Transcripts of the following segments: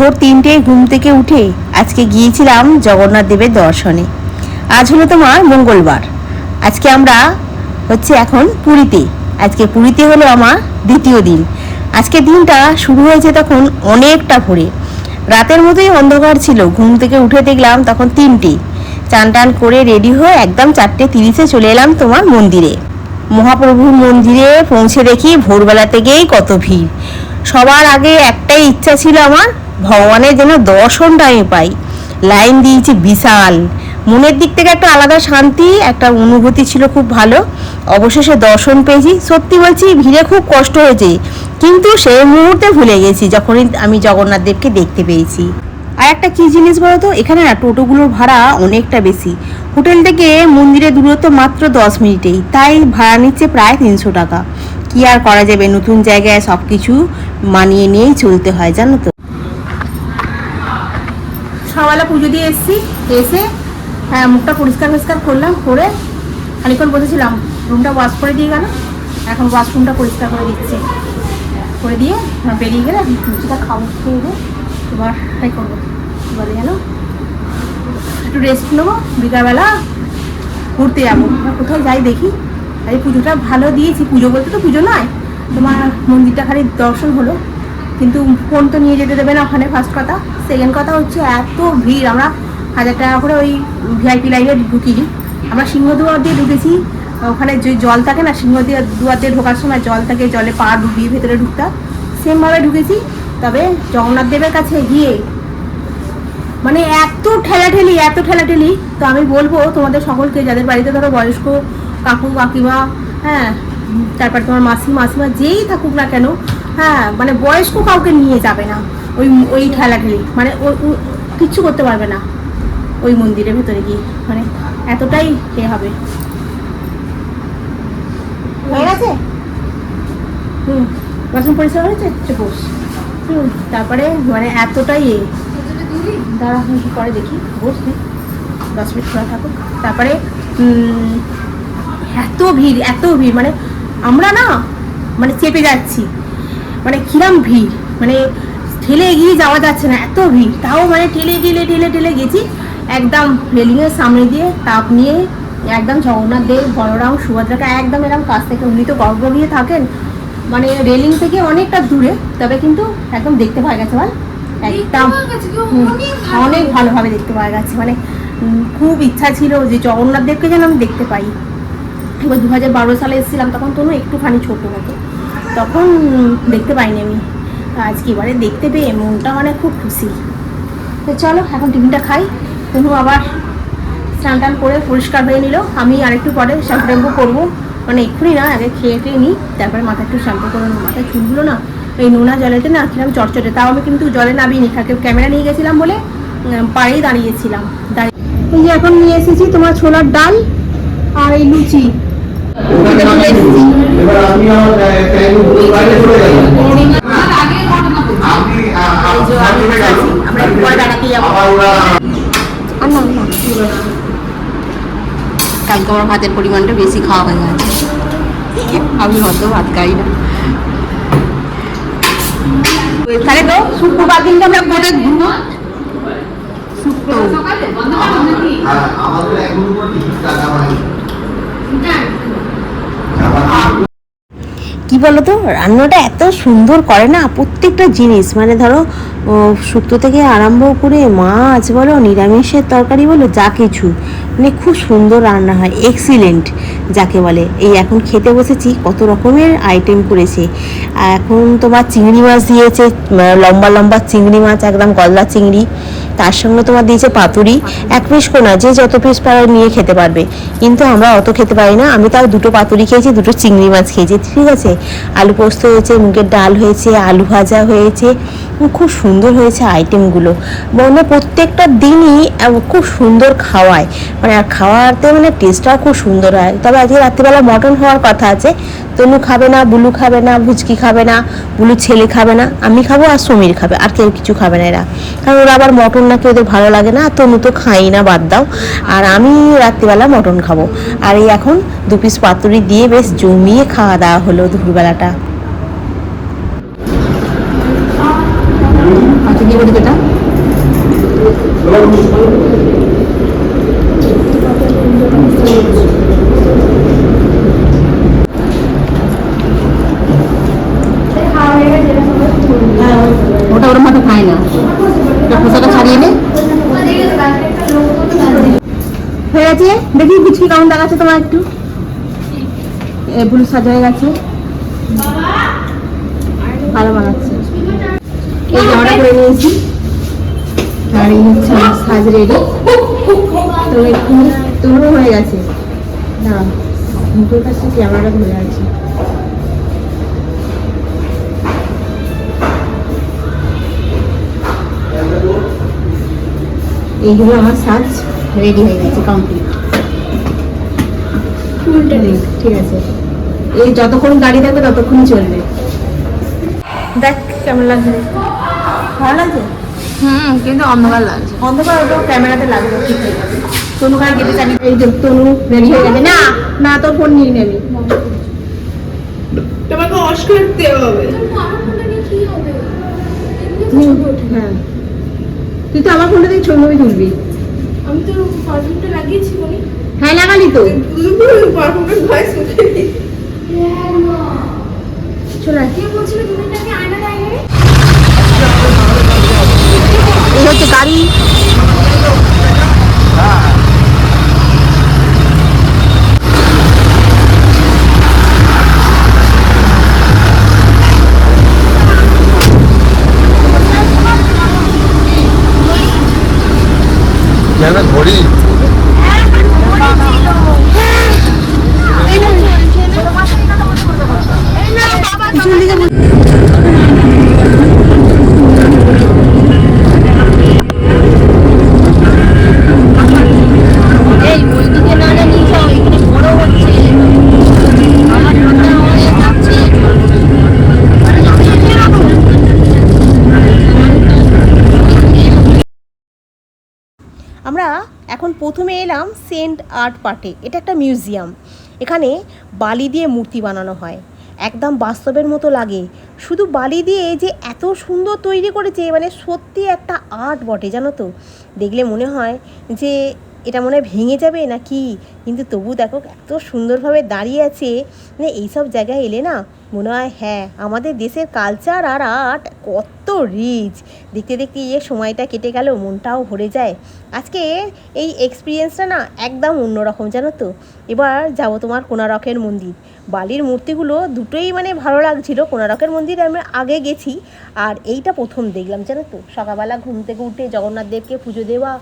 ভোর 3টে ঘুম থেকে উঠে আজকে গিয়েছিলাম জগন্নাথ দেবের দর্শনে। আজ হলো তোমার মঙ্গলবার। আজকে আমরা এখন পুরীতে। আজকে পুরীতে হলো আমার দ্বিতীয় দিন। আজকে দিনটা শুরু হয়েছে তখন অনেকটা ভোরে, রাতের মতোই অন্ধকার ছিল। ঘুম থেকে উঠে দেখলাম তখন 3টে। চান টান করে রেডি হয়ে একদম 4:30 চলে এলাম তোমার মন্দিরে। মহাপ্রভুর মন্দিরে পৌঁছে দেখি ভোরবেলা থেকেই কত ভিড়। সবার আগে একটাই ইচ্ছা ছিল আমার, ভগবানের যেন দর্শনটা আমি পাই। লাইন দিয়েছি বিশাল, মনের দিক থেকে একটা আলাদা শান্তি, একটা অনুভূতি ছিল খুব ভালো। অবশেষে দর্শন পেয়েছি। সত্যি বলছি, ভিড়ে খুব কষ্ট হয়েছে, কিন্তু সেই মুহূর্তে ভুলে গেছি যখনই আমি জগন্নাথ দেবকে দেখতে পেয়েছি। আর একটা কি জিনিস বলো তো, এখানে না টোটোগুলোর ভাড়া অনেকটা বেশি। হোটেল থেকে মন্দিরের দূরত্ব মাত্র 10 মিনিটেই, তাই ভাড়া নিচ্ছে প্রায় 300 টাকা। কি আর করা যাবে, নতুন জায়গায় সব কিছু মানিয়ে নিয়েই চলতে হয়, জানো তো। সকালে পুজো দিয়ে এসে মুখটা পরিষ্কার করলাম, করে খানিক্ষণ বসেছিলাম। রুমটা ওয়াশ করে দিয়ে গেল, এখন ওয়াশরুমটা পরিষ্কার করে দিচ্ছে। করে দিয়ে বেরিয়ে গেলে লুচিটা খাবো, খেয়ে দিয়ে এবার তাই করবো। এবারে যেন একটু রেস্ট নেবো, বিকালবেলা ঘুরতে যাবো। কোথায় যাই দেখি। আর এই পুজোটা ভালো দিয়েছি। পুজো বলতে তো পুজো নয়, তোমার মন্দিরটা খালি দর্শন হলো, কিন্তু ফোন তো নিয়ে যেতে দেবে না ওখানে, ফার্স্ট কথা। সেকেন্ড কথা হচ্ছে এত ভিড়। আমরা 1000 টাকা করে ওই ভিআইপি লাইনে ঢুকিনি, আমরা সিংহদুয়ার দিয়ে ঢুকেছি। ওখানে যে জল থাকে না, সিংহদুয়ার দিয়ে ঢোকার সময় জল থাকে, জলে পা ডুবিয়ে ভেতরে ঢুকতে, সেমভাবে ঢুকেছি। তবে জগন্নাথ দেবের কাছে গিয়ে মানে এত ঠেলাঠেলি। তো আমি বলবো তোমাদের সকলকে, যাদের বাড়িতে ধরো বয়স্ক কাকু কাকিমা, তারপর তোমার মাসিমা যেই থাকুক না কেন, মানে বয়স্ক কাউকে নিয়ে যাবে না ওই ঠেলাঠেলি, মানে কিচ্ছু করতে পারবে না ওই মন্দিরের ভেতরে গিয়ে, মানে এতটাই হবে। হয়ে গেছে, বাসন পরিষ্কার হয়েছে, বস। তারপরে মানে এতটাই দাঁড়া, পরে দেখি, বসতে 10 মিনিট খোলা থাকুক। তারপরে এত ভিড়, মানে আমরা না মানে চেপে যাচ্ছি, মানে কিরম ভিড়, মানে ঠেলে এগিয়ে যাওয়া যাচ্ছে না, এত ভিড়। তাও মানে ঠেলে গেছি একদম রেলিংয়ের সামনে দিয়ে, তাপ নিয়ে একদম জগন্নাথ দেব, বলরাম, সুভদ্রাকে একদম এরকম কাছ থেকে। উনি তো গর্ভ গিয়ে থাকেন মানে রেলিং থেকে অনেকটা দূরে, তবে কিন্তু একদম দেখতে পাওয়া গেছে, মানে একদম অনেক ভালোভাবে দেখতে পাওয়া গেছে। মানে খুব ইচ্ছা ছিল যে জগন্নাথ দেবকে যেন আমি দেখতে পাই। এবার 2012 সালে এসেছিলাম, তখন তো একটুখানি ছোটো মতো, তখন দেখতে পাইনি আমি। আজকে এবারে দেখতে পেয়ে মনটা মানে খুব খুশি। তো চলো এখন টিফিনটা খাই। তনু আবার স্নান টান করে পরিষ্কার হয়ে নিল, আমি আরেকটু পরে শ্যাম্পু করবো, মানে এক্ষুনি না, আগে খেয়ে নিই, তারপরে মাথা একটু শ্যাম্পু করে নেবো। মাথায় চুলগুলো না এই নোনা জলেতে না কিরম চটচটে। তাও আমি কিন্তু জলে নামিনি, ক্যামেরা নিয়ে গেছিলাম বলে পাড়েই দাঁড়িয়েছিলাম। এই যে এখন নিয়ে এসেছি তোমার ছোলার ডাল আর এই লুচি। কালকে আমার ভাতের পরিমাণটা বেশি খাওয়া হয়ে গেছে, আমি অত ভাত খাই না। তাহলে তো শুক্রবার দিনকে আমরা করে ঘুরবো। কি বলতো, রান্নাটা এত সুন্দর করে না, প্রত্যেকটা জিনিস, মানে ধরো শুক্তো থেকে আরম্ভ করে মাছ বলো, নিরামিষের তরকারি বলো, যা কিছু মানে খুব সুন্দর রান্না হয়, এক্সিলেন্ট যাকে বলে। এই এখন খেতে বসেছি, কত রকমের আইটেম করেছে। এখন তোমার চিংড়ি মাছ দিয়েছে, লম্বা চিংড়ি মাছ, একদম গলদা চিংড়ি। তার সঙ্গে তোমার দিয়েছে পাতুরি, 1 পিস কোনা, যে যত পিস পারে নিয়ে খেতে পারবে, কিন্তু আমরা অত খেতে পারি না। আমি তাও 2টো পাতুরি খেয়েছি, 2টো চিংড়ি মাছ খেয়েছি, ঠিক আছে। আলু পোস্ত হয়েছে, মুগের ডাল হয়েছে, আলু ভাজা হয়েছে, খুব সুন্দর হয়েছে আইটেমগুলো। মানে প্রত্যেকটা দিনই খুব সুন্দর খাওয়ায়, মানে আর খাওয়াতে মানে টেস্টটাও খুব সুন্দর হয়। তবে আজকে রাত্রিবেলা মটন হওয়ার কথা আছে। তনু খাবে না, বুলু খাবে না, ভুচকি খাবে না, বুলুর ছেলে খাবে না, আমি খাবো আর সমীর খাবে, আর কেউ কিছু খাবে না এরা, কারণ ওরা আবার মটন নাকি ওদের ভালো লাগে না। আর তনু তো খাই না, বাদ দাও। আর আমি রাত্রিবেলা মটন খাবো। আর এই এখন 2 পিস পাতুরি দিয়ে বেশ জমিয়ে খাওয়া দাওয়া হলো দুপুরবেলাটা। রেডি করে যেটা ওটা ওর মতো খায় না, খোসাটা ছাড়িয়ে নে। হয়ে গেছে, দেখি কুচকি কেমন দেখাচ্ছে তোমার একটু। এগুলো সাজা হয়ে গেছে, ভালো বানাচ্ছে। এই জামাটা করে নিয়েছি আর এই হচ্ছে আমার সাজ রেডি। তো একটু তোরও হয়ে গেছে না, মুখের কাছে ক্যামেরাটা ধরে আছে। এইগুলো আমার সাজ রেডি হয়ে গেছে, কমপ্লিট। ঠিক আছে, এই যতক্ষণ গাড়ি থাকবে ততক্ষণই চলবে। দেখ কেমন লাগছে, ভালো লাগছে? কিন্তু অন্ধকার লাগছে। অন্ধকার ওটা ক্যামেরাতে লাগবে, ঠিক হয়ে যাবে। তনু কার গেটে চালিয়ে, এই যে তনু রেডি হয়ে গেছে। না না, তোর ফোন নিয়ে নেবি, তোমাকে অস করতে হবে। হ্যাঁ, তুই তো আমার ফোনটা দিয়ে ছবি তুলবি। আমি তো পারফিউমটা লাগিয়েছি বলি। হ্যাঁ লাগালি তো, পারফিউমের ভয়েস উঠে চলে আয়। কে বলছিল তুমি নাকি আয়না দেয়নি? এই হচ্ছে গাড়ি। ঘড়ি আমরা এখন প্রথমে এলাম সেন্ট আর্ট পার্টে। এটা একটা মিউজিয়াম, এখানে বালি দিয়ে মূর্তি বানানো হয়, একদম বাস্তবের মতো লাগে। শুধু বালি দিয়ে যে এত সুন্দর তৈরি করেছে, মানে সত্যি একটা আর্ট বটে, জানো তো। দেখলে মনে হয় যে এটা মনে হয় ভেঙে যাবে না কি, কিন্তু তবু দেখো এত সুন্দরভাবে দাঁড়িয়ে আছে। মানে এইসব জায়গায় এলে না মনে হয় হ্যাঁ, আমাদের দেশের কালচার আর আর্ট কত রিচ। দেখতে দেখতে সময়টা কেটে গেল, মনটাও ভরে যায়। আজকে এই এক্সপিরিয়েন্সটা না একদম অন্যরকম, জানো তো। এবার যাবো তোমার কোণারকের মন্দির। বালির মূর্তিগুলো দুটোই মানে ভালো লাগছিল। কোণারকের মন্দিরে আমি আগে গেছি, আর এইটা প্রথম দেখলাম, জানো তো। সকালবেলা ঘুম থেকে উঠে জগন্নাথ দেবকে পুজো দেওয়া,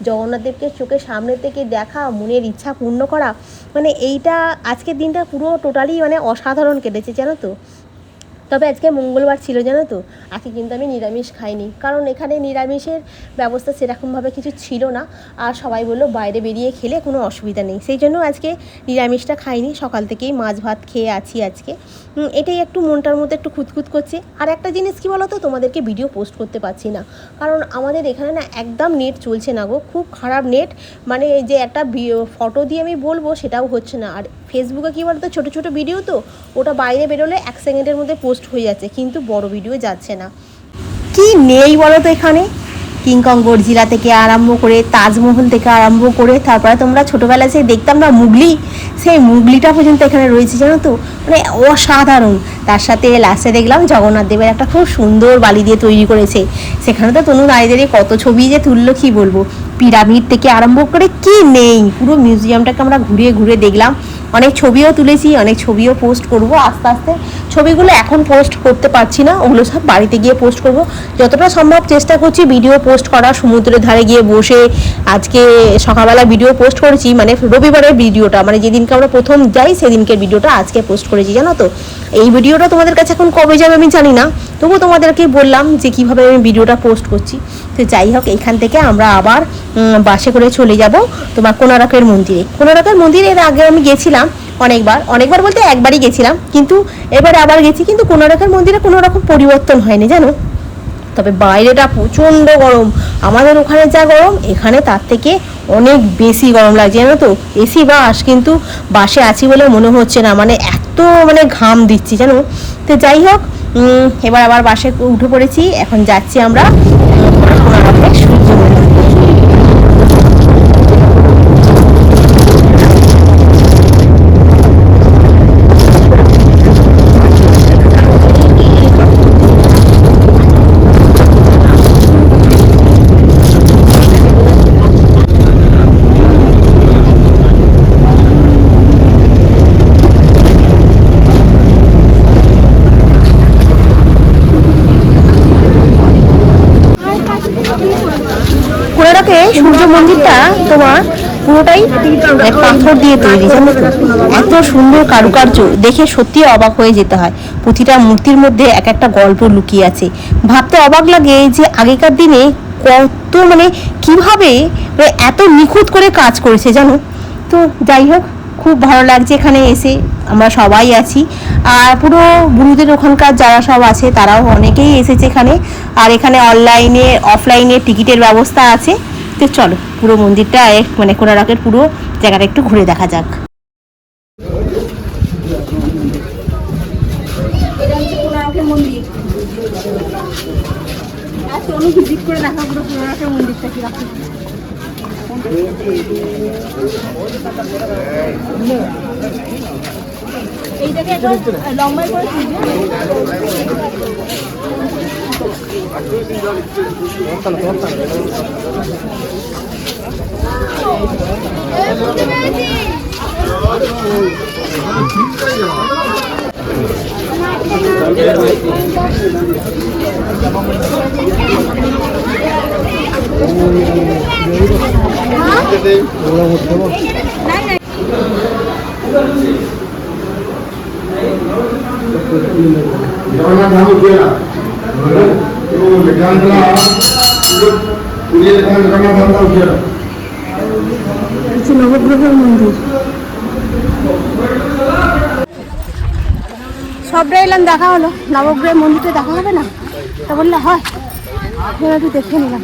জগন্নাথ দেবকে চোখের সামনে থেকে দেখা, মনের ইচ্ছা পূর্ণ করা, মানে এইটা আজকের দিনটা পুরো টোটালি মানে অসাধারণ কেটেছে, জানো তো। তবে আজকে মঙ্গলবার ছিল, জানো তো। আজকে কিন্তু আমি নিরামিষ খাইনি, কারণ এখানে নিরামিষের ব্যবস্থা সেরকমভাবে কিছু ছিল না। আর সবাই বললো বাইরে বেরিয়ে খেলে কোনো অসুবিধা নেই, সেই জন্য আজকে নিরামিষটা খাইনি। সকাল থেকেই মাছ ভাত খেয়ে আছি আজকে। এটাই একটু মনটার মধ্যে একটু খুঁতখুত করছে। আর একটা জিনিস কী বলো তো, তোমাদেরকে ভিডিও পোস্ট করতে পারছি না, কারণ আমাদের এখানে না একদম নেট চলছে না গো, খুব খারাপ নেট। মানে যে একটা ফটো দিয়ে আমি বলবো সেটাও হচ্ছে না। আর ফেসবুকে কী বলতো, ছোটো ছোটো ভিডিও তো, ওটা বাইরে বেরোলে 1 সেকেন্ডের মধ্যে পোস্ট হয়ে যাচ্ছে, কিন্তু বড় ভিডিও যাচ্ছে না। কি নেই বলো তো এখানে, কিংকং গডজিলা থেকে আরম্ভ করে, তাজমহল থেকে আরম্ভ করে, তারপরে তোমরা ছোটোবেলায় সেই দেখতাম না মুগলি, সেই মুগলিটা পর্যন্ত এখানে রয়েছে, জানো তো। মানে অসাধারণ। তার সাথে লাস্টে দেখলাম জগন্নাথ দেবের একটা খুব সুন্দর বালি দিয়ে তৈরি করেছে। সেখানে তো তনু দাঁড়িয়ে দাঁড়িয়ে কত ছবি যে তুললো, কী বলবো। পিরামিড থেকে আরম্ভ করে কি নেই, পুরো মিউজিয়ামটাকে আমরা ঘুরিয়ে ঘুরে দেখলাম। অনেক ছবিও তুলেছি, অনেক ছবিও পোস্ট করব আস্তে আস্তে। ছবিগুলো এখন পোস্ট করতে পারছি না, ওগুলো সব বাড়িতে গিয়ে পোস্ট করব। যতটা সম্ভব চেষ্টা করছি ভিডিও পোস্ট করা, সমুদ্রের ধারে গিয়ে বসে। আজকে সকালবেলা ভিডিও পোস্ট করেছি, মানে রবিবারের ভিডিওটা, মানে যেদিনকে আমরা প্রথম যাই সেদিনকের ভিডিওটা আজকে পোস্ট করেছি, জানো তো। এই ভিডিওটা তোমাদের কাছে এখন কবে যাবে আমি জানি না, তবুও তোমাদেরকে বললাম যে কীভাবে আমি ভিডিওটা পোস্ট করছি। তো যাই হোক, এইখান থেকে আমরা আবার বাসে করে চলে যাব তোমার কোণারকের মন্দিরে। কোণারকের মন্দিরে এর আগে আমি গেছিলাম অনেকবার বলতে একবারই গেছিলাম, কিন্তু এবারে আবার গেছি। কিন্তু কোণারকের মন্দিরে কোনো রকম পরিবর্তন হয়নি, জানো। তবে বাইরেটা প্রচণ্ড গরম, আমাদের ওখানে যা গরম এখানে তার থেকে অনেক বেশি গরম লাগছে, জানো তো। এসি বাস, কিন্তু বাসে আছি বলে মনে হচ্ছে না, মানে এত মানে ঘাম দিচ্ছি, জানো। তো যাই হোক, এবার আবার বাসে উঠে পড়েছি, এখন যাচ্ছি আমরা কোনারকের সূর্য মন্দির। কোনারকে সূর্য মন্দিরটা তোমার পুরোটাই পাথর দিয়ে তৈরি, জানো তো? এত সুন্দর কারুকার্য দেখে সত্যি অবাক হয়ে যেতে হয়। প্রতিটা মূর্তির মধ্যে এক একটা গল্প লুকিয়ে আছে। ভাবতে অবাক লাগে যে আগেকার দিনে কত কিভাবে এত নিখুঁত করে কাজ করেছে, জানো তো? যাই হোক, খুব ভালো লাগছে এখানে এসে। আমরা সবাই আছি, আর পুরো বুড়িদের ওখানকার যারা সব আছে তারাও অনেকেই এসেছে এখানে। আর এখানে অনলাইনে অফলাইনে টিকিটের ব্যবস্থা আছে। তো চলো পুরো মন্দিরটা কোনারকের পুরো জায়গাটা একটু ঘুরে দেখা যাক। এটা হচ্ছে কোনারকের মন্দির। আর চলো ভিজিট করে দেখা পুরো কোনারকের মন্দিরটা কিরকম। এইটাকে একটু লম্বাই করে নবগ্রহের মন্দির। সবটা এলাম, দেখা হলো, নবগ্রহের মন্দিরটা দেখা হবে না তা বললে হয়? একটু দেখে নিলাম।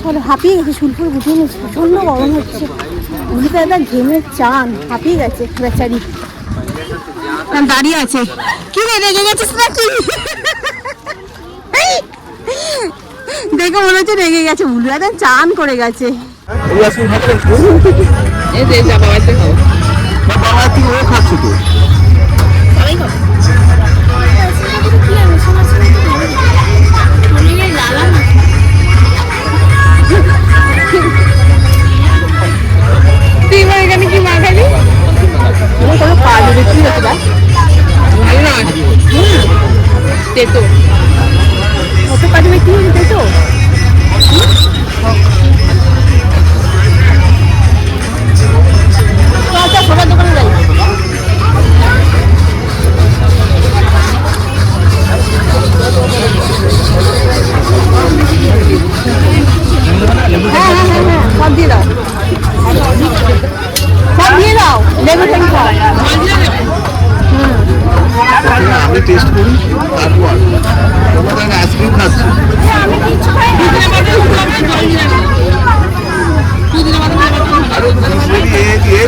তাহলে হাঁপিয়ে গেছে, শুলপুর বুঝিয়ে নিচ্ছে, প্রচন্ড গরম হচ্ছে। বুঝিতে একদম ঘেমে চান, হাঁপিয়ে গেছে বেচারি। দাঁড়িয়ে আছে, কি রে রেগে গেছিস নাকি? দেখে মনে হচ্ছে রেগে গেছে, বুঝলো একদম চান করে গেছে। এখানে কি মাখাবি? কোনো কাজ বিক্রি হচ্ছে না, ভালো না তেতো, কত কাজ বিক্রি হচ্ছে তেতো। আচ্ছা, সবার দোকানে যাই। হ্যাঁ, সব দিয়ে দাও, সব দিয়ে দাও, লেবু আমি টেস্ট করি, তারপর তোমাদের আইসক্রিম খাচ্ছি।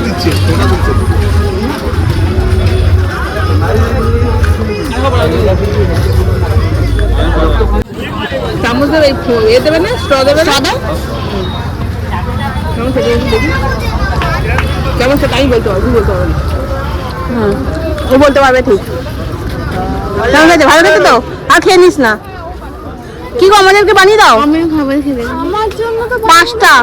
দিচ্ছে চামচ দেবে, এ দেবে না, স্ট্র দেবে না, কেমন সেটা আমি বলতে পারবো, বলতে পারবো না। ও বলতে পারবে ঠিক। কেমন হয়েছে? ভালো হয়েছে তো? আর খেয়ে নিস না। কি গো, আমাদেরকে বানিয়ে দাও। আমি খাবার খেলে আমার জন্য তো 5টা।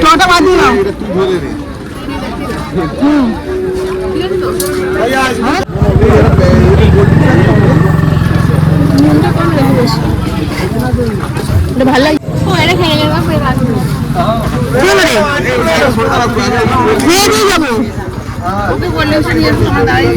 ছটা বাদ দিয়ে দাও। ভালো লাগে। ও এটা খেয়ে গেলাম, খেয়ে দিয়ে যাবো। ওকে বললে নিয়ে আসবো দাঁড়িয়ে।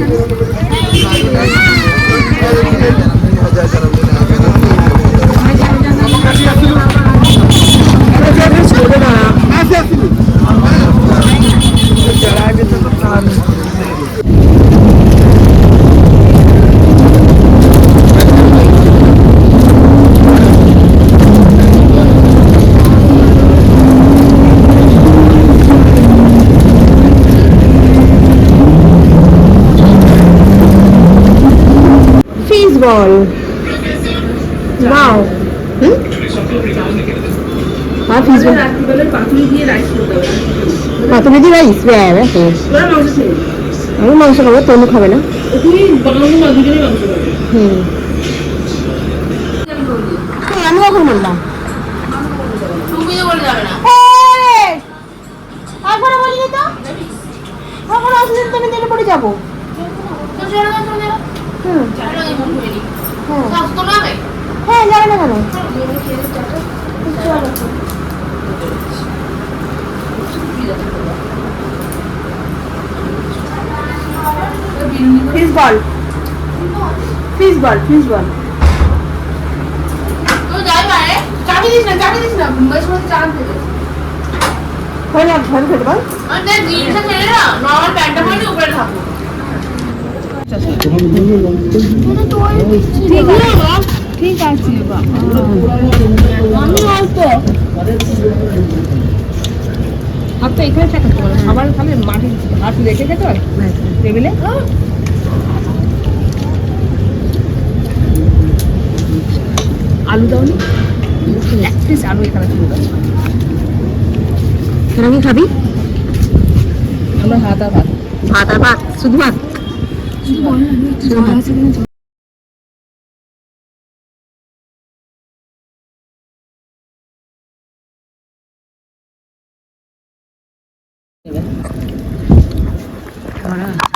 বল নাও হুম আর ফিশ বল পাতুরি দিয়ে রাইস আমি মাংস খাবো তনু খাবে না হুম আমি কখন বললাম তুমি তো বলে যাবে না একবারে বলিনি তো কখন আসলে তুমি দেরি করে যাবো তো চলো না চলে যাও হুম চলো এই মন করে হ্যাঁ সাস তো লাগে হ্যাঁ যাবে না কেন fish ball fish ball fish ball তুই যাই পারে চাবি দিস না মুম্বাই সময় চান থেকে হয়ে যাবে ঘরে খেতে বল মানে জিনিসটা ছেড়ে না নরমাল প্যান্টটা পরে উপরে থাকো ঠিক আছে আমি অল্প হাতটা এখানে থাকতে পারে খাবার খালে মাটি হাত রেখে খেতে হয় টেবিলে আলু দাওনি এক পিস আলু এখানে ছিল কেন কি খাবি আমরা ভাত আর ভাত ভাত আর ভাত শুধু ভাত শুধু ভাত